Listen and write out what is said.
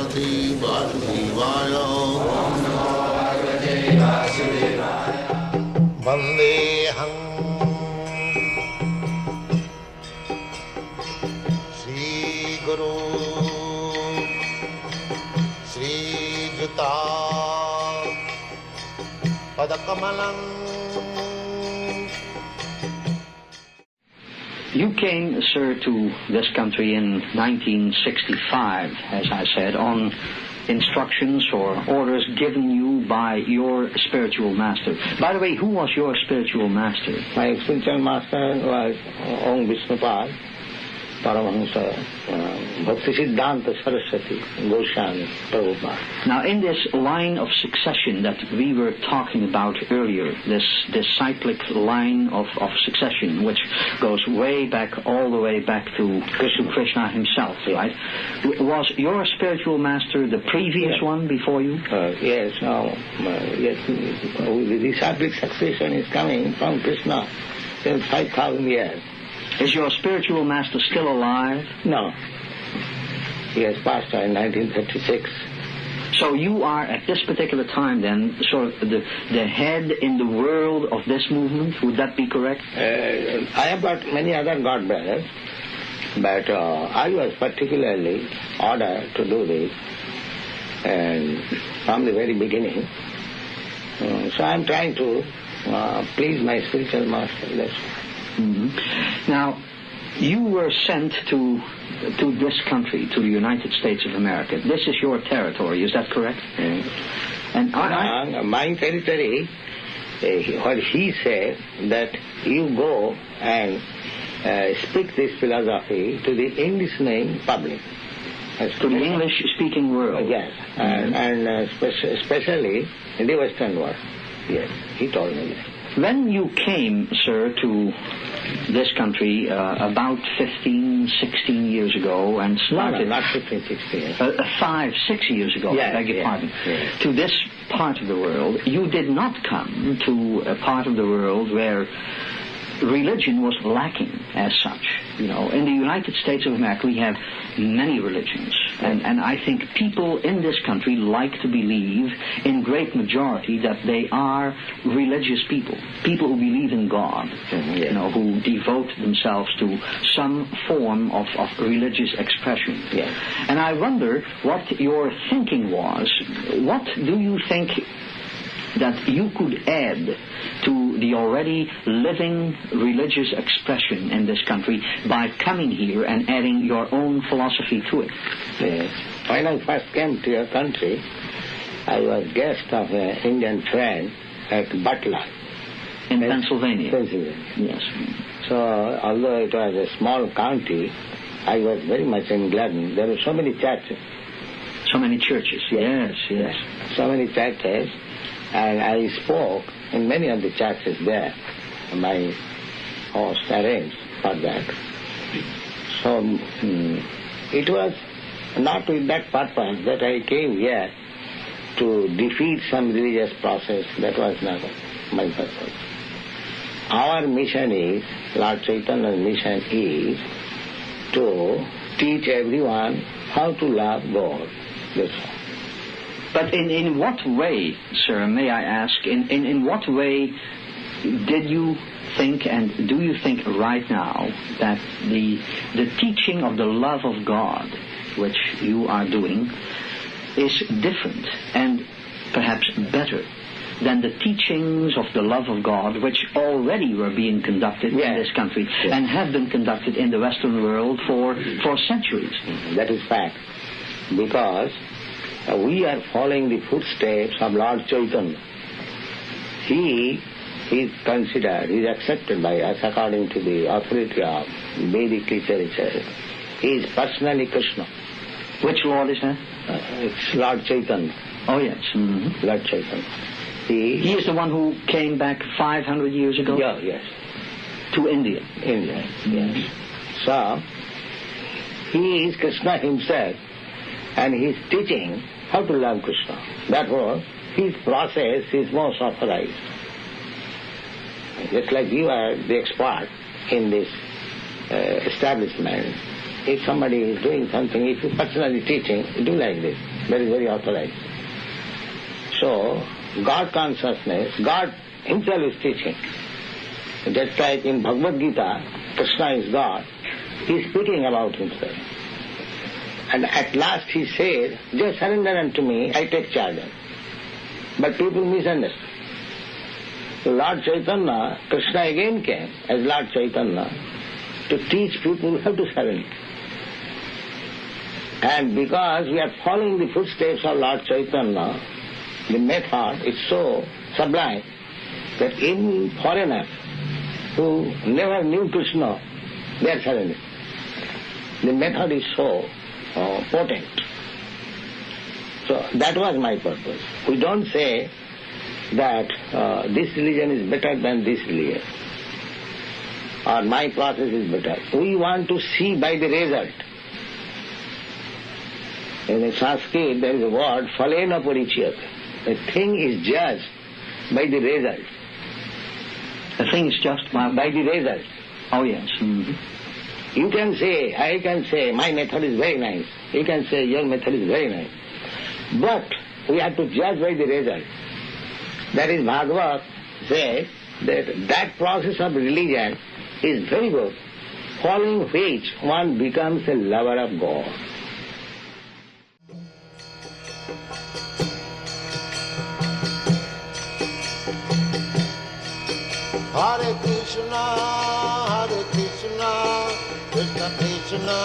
Bhagavate Vasudevaya. Vandeham Sri Guru Sri Juta Padakamalam. You came, sir, to this country in 1965, as I said, on instructions or orders given you by your spiritual master. By the way, who was your spiritual master? My spiritual master was Om Vishnupad, Paramahansa, Bhakti Siddhanta Saraswati, Goswami, Prabhupada. Now, in this line of succession that we were talking about earlier, this cyclic line of succession, which goes way back, all the way back to Krishna himself, right? Was your spiritual master the previous one before you? Yes, the cyclic succession is coming from Krishna since 5,000 years. Is your spiritual master still alive? No. He has passed in 1936. So you are, at this particular time then, sort of the head in the world of this movement? Would that be correct? I have got many other god brothers, but I was particularly ordered to do this, and from the very beginning. So I am trying to please my spiritual master. That's Mm-hmm. Now, you were sent to this country, to the United States of America. This is your territory, is that correct? And my territory, what he said, that you go and speak this philosophy to the English-speaking public. To the English-speaking world? Yes, and especially in the Western world. Yes, he told me that. When you came, sir, to this country about 15, 16 years ago and started... No, not 15, 16 years. 5, 6 years ago, yes, I beg your pardon. Yes. To this part of the world, you did not come to a part of the world where religion was lacking as such. You know, in the United States of America, we have many religions. And I think people in this country like to believe, in great majority, that they are religious people. People who believe in God, you know, who devote themselves to some form of religious expression. Yes. And I wonder what your thinking was. What do you think that you could add to the already living religious expression in this country by coming here and adding your own philosophy to it? Yes. When I first came to your country, I was guest of an Indian friend at Butler. In Pennsylvania? Pennsylvania. Yes. So, although it was a small county, I was very much in Gladden. There were so many churches. So many churches, yes. So many churches. And I spoke in many of the churches there. My host arranged for that. So it was not with that purpose that I came here to defeat some religious process. That was not my purpose. Our mission is, Lord Chaitanya's mission is to teach everyone how to love God. That's all. But in what way, sir, may I ask, in what way did you think and do you think right now that the teaching of the love of God, which you are doing, is different and perhaps better than the teachings of the love of God, which already were being conducted in this country and have been conducted in the Western world for centuries? That is fact. Because we are following the footsteps of Lord Chaitanya. He is considered, he is accepted by us according to the authority of Vedic literature. He is personally Krishna. Which Lord is that? It's Lord Chaitanya. Oh, yes. Mm-hmm. Lord Chaitanya. He is the one who came back 500 years ago? Yeah, yes. To India? India, yes. So, he is Krishna himself, and he is teaching how to love Krishna. Therefore, his process is most authorized. Just like you are the expert in this establishment, if somebody is doing something, if you personally teaching, do like this. That is very authorized. So, God consciousness, God himself is teaching. Just like in Bhagavad-gita, Krishna is God, he is speaking about himself. And at last he said, just surrender unto me, I take charge. But people misunderstood. So Lord Chaitanya, Krishna again came as Lord Chaitanya to teach people how to surrender. And because we are following the footsteps of Lord Chaitanya, the method is so sublime that even foreigners who never knew Krishna, they are surrendering. The method is so potent. So that was my purpose. We don't say that this religion is better than this religion, or my process is better. We want to see by the result. In Sanskrit there is a word, phalena parichyate. A thing is judged by the result. The thing is just by the result. Oh yes. Mm-hmm. You can say, I can say, my method is very nice. You can say, your method is very nice. But we have to judge by the result. That is, Bhagavad says that process of religion is very good, following which one becomes a lover of God. Hare Krishna, Krishna Krishna,